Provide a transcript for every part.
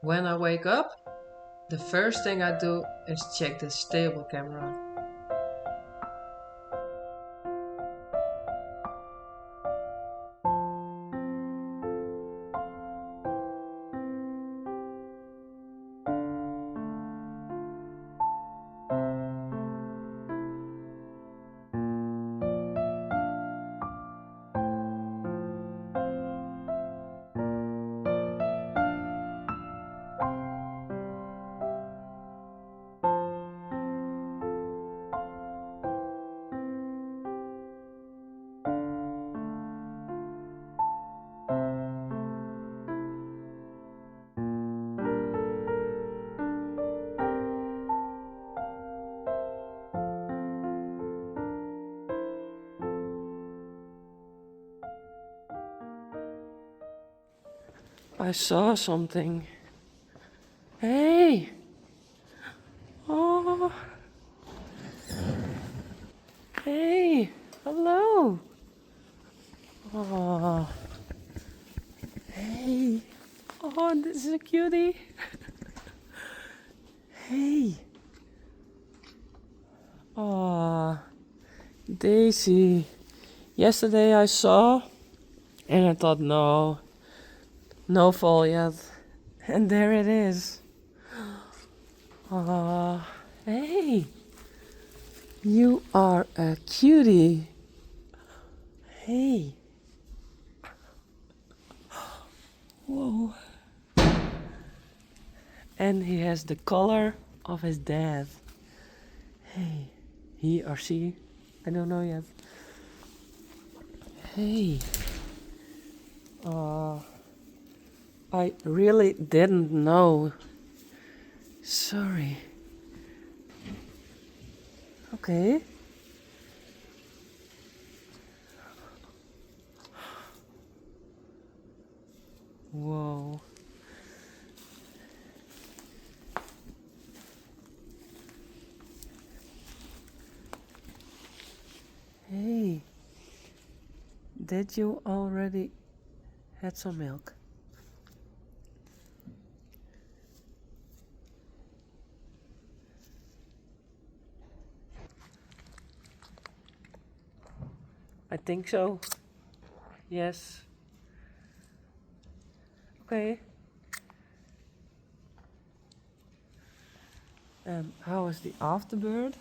When I wake up, the first thing I do is check the stable camera. I saw something. Hey! Oh! Hey! Hello! Oh! Hey! Oh, this is a cutie! Hey! Oh! Daisy! Yesterday I saw and I thought, no fall yet. And there it is. Oh, hey, you are a cutie. Hey. Whoa. And he has the color of his dad. Hey, he or she, I don't know yet. Hey. I really didn't know. Sorry. Okay. Whoa. Hey. Did you already had some milk? I think so. Yes. Okay. And how is the afterbird?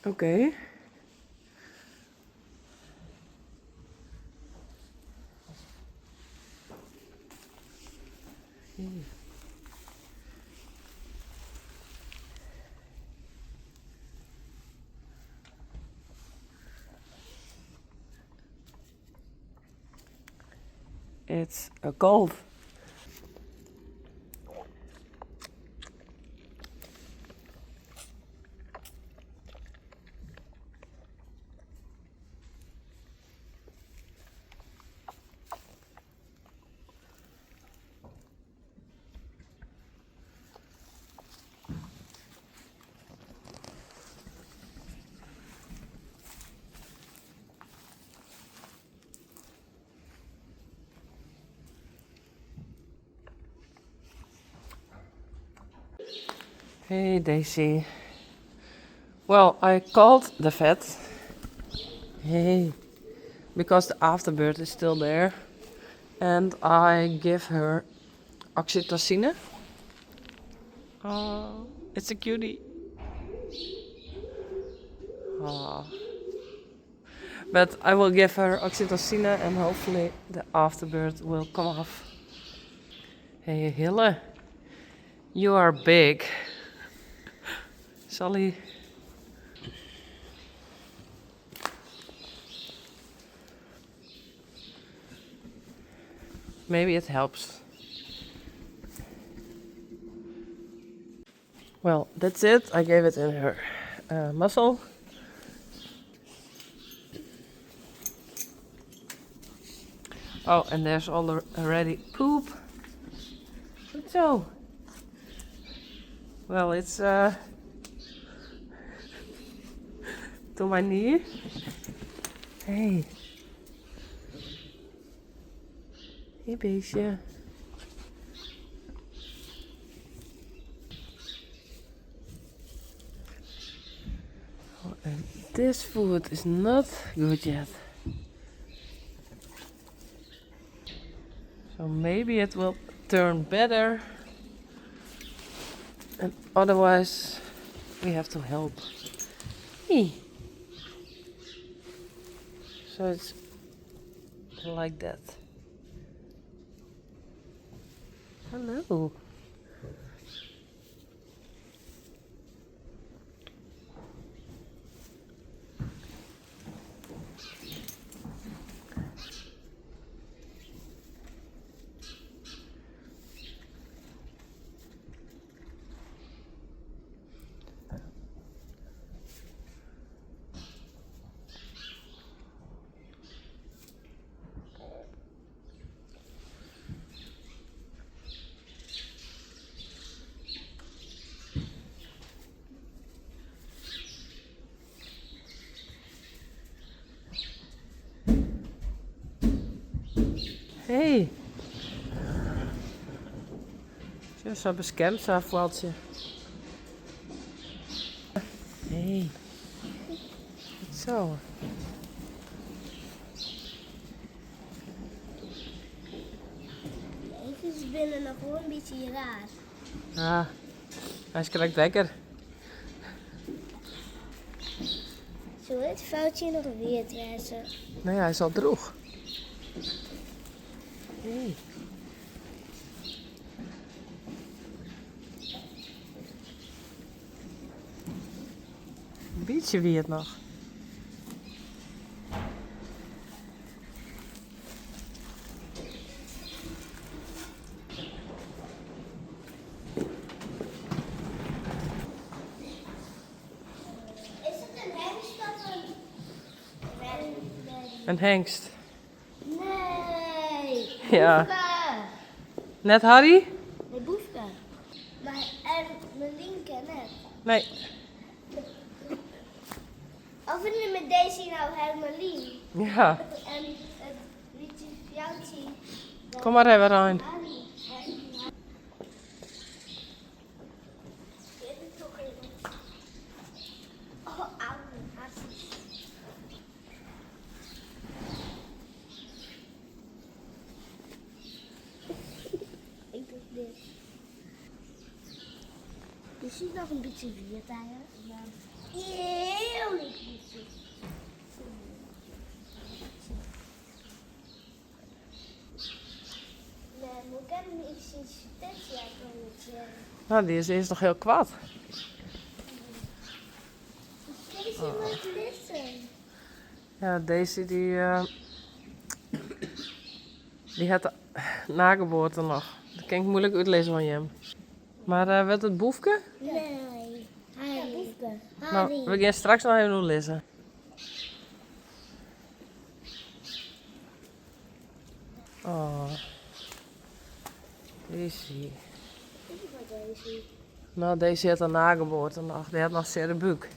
Okay. It's a cold. Hey Daisy. Well, I called the vet. Hey. Because the afterbird is still there. And I give her oxytocin. Oh, it's a cutie. Oh. But I will give her oxytocin and hopefully the afterbird will come off. Hey Hille, you are big. Sally. Maybe it helps. Well, that's it. I gave it in her muzzle. Oh, and there's already poop. So, well, it's to my knee. Hey. Hey beestje. Oh, and this food is not good yet. So maybe it will turn better. And otherwise we have to help. Hey. So it's like that. Hello. Hey. Zo beschermd zo afvaltje. Hey. Zo. Even is binnen nog gewoon een beetje raar. Ah, hij is krijgt lekker. Zullen we het foutje nog weer dressen? Nou ja, hij is al droog. Hey. Een beetje wie het nog. Is het een hengst of een... Een hengst. Nee. Ja. Boefke. Net Harry? Nee, Boefke. Maar en mijn linker net. Nee. Of vind je met deze nou Hermelien? Ja. En het liedje Fjouwtje. Kom maar even aan. Harry. Oh, auw. Ik doe dit. Je ziet nog een beetje wierd eigenlijk. Heel lief beetje. Nee, maar ik heb niet iets steeds uit. Nou, die is eerst nog heel kwaad. Deze moet lissen. Ja, deze die had de nageboorte nog. Dat kan ik moeilijk uitlezen van hem. Maar werd het boefke? Nee. Harry. Nou, we gaan straks nog even lezen. Oh. Deze. Nou, deze had een nageboorte nog. Die had nog zeer buik.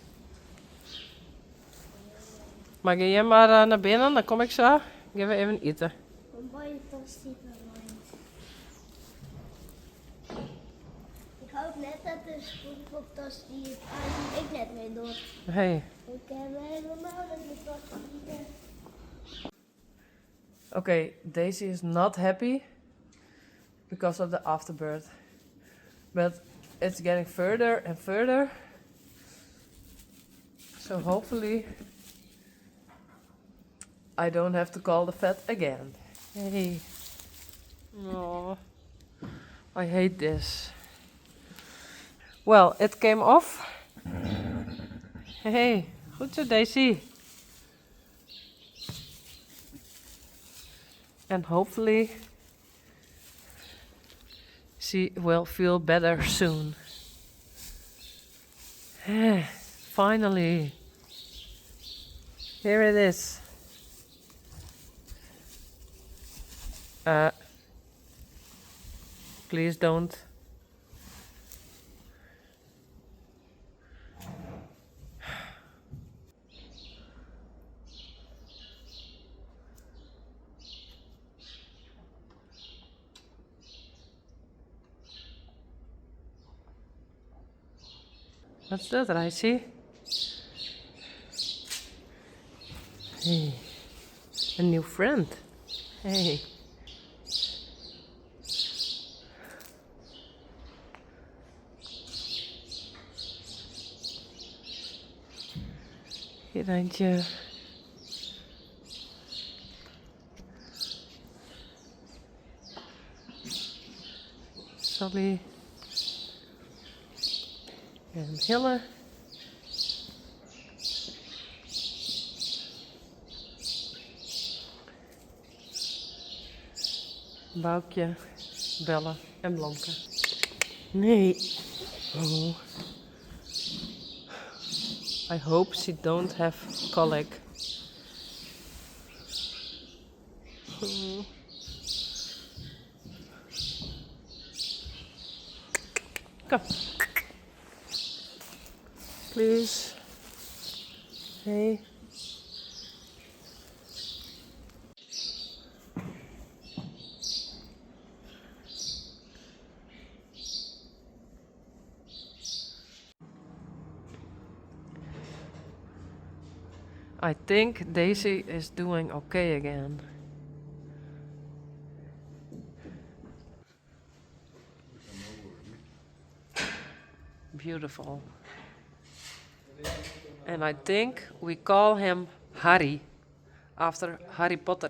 Maar ga jij maar naar binnen, dan kom ik zo. Gaan we even eten. Een mooie tosti van mij. Ik hoop net dat de SpongeBob tosti is ik net mee door. Hey. Ik heb helemaal met de tosti. Okay, Daisy is not happy because of the afterbirth. But it's getting further and further. So hopefully I don't have to call the vet again. Hey. Oh, I hate this. Well, it came off. Hey, goed zo Daisy. And hopefully she will feel better soon. Finally. Here it is. Please don't. What's that, Ricey? Hey, a new friend. Hey. Hier eentje. Sally. En Hille. Boukje, Belle en Blanke. Nee. Oh. I hope she don't have colic. Oh. Come. Please. Hey. I think Daisy is doing okay again. Beautiful. And I think we call him Harry, after Harry Potter.